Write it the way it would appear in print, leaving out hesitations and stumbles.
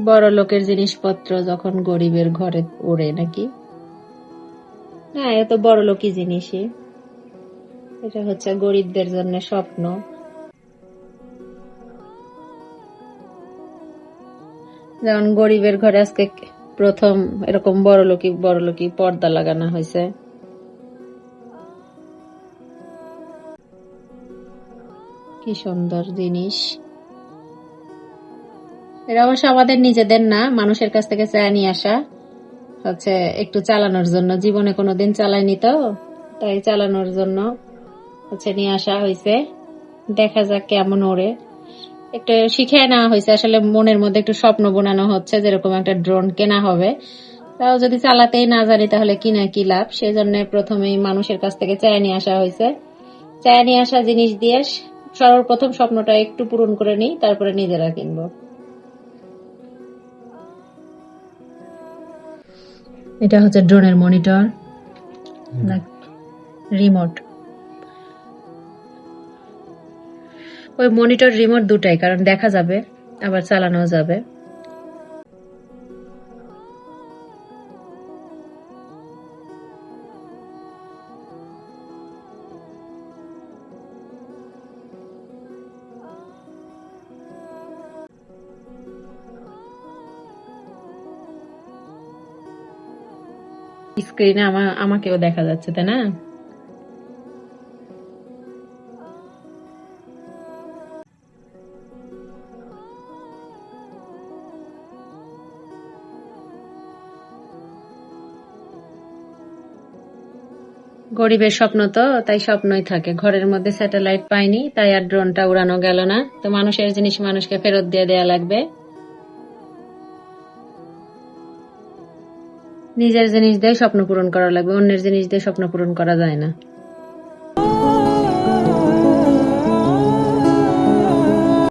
বড় লোকের জিনিসপত্র যখন গরিবের ঘরে ওড়ে নাকি? না, এ তো বড় লোকই জিনিসই। এটা হচ্ছে গরিবদের জন্য স্বপ্ন। যেমন গরিবের ঘরে আজকে প্রথম এরকম বড় লোকই পর্দা লাগানো হয়েছে। কি সুন্দর জিনিস। এটা অবশ্য আমাদের নিজেদের না, মানুষের কাছ থেকে চেয়ে নিয়ে আসা, হচ্ছে একটু চালানোর জন্য। জীবনে কোনোদিন চালাইনি তো, তাই চালানোর জন্য হচ্ছে নিয়ে আসা হয়েছে। দেখা যাক কেমন ওড়ে। একটু শিখে নেওয়া হয়েছে, আসলে মনের মধ্যে একটু স্বপ্ন বোনানো হচ্ছে যেরকম একটা ড্রোন কেনা হবে। তাও যদি চালাতেই না জানি তাহলে কিনা কি লাভ, সেজন্য প্রথমেই মানুষের কাছ থেকে চেয়ে নিয়ে আসা হয়েছে। চেয়ে নিয়ে আসা জিনিস দিয়ে সর্বপ্রথম স্বপ্নটা একটু পূরণ করে নিই, তারপরে নিজেরা কিনবো। এটা হচ্ছে ড্রোনের মনিটর, রিমোট। ওই মনিটর রিমোট দুটাই, কারণ দেখা যাবে আবার চালানো যাবে। স্ক্রিনে আমাকেও দেখা যাচ্ছে, তাই না? গরিবের স্বপ্ন তো, তাই স্বপ্নই থাকে। ঘরের মধ্যে স্যাটেলাইট পাইনি, তাই আর ড্রোনটা উড়ানো গেল না। তো মানুষের জিনিস মানুষকে ফেরত দিয়ে দেয়া লাগবে। নিজের জিনিস দিয়ে স্বপ্ন পূরণ করা লাগবে, অন্যের জিনিস দিয়ে স্বপ্ন পূরণ করা যায় না।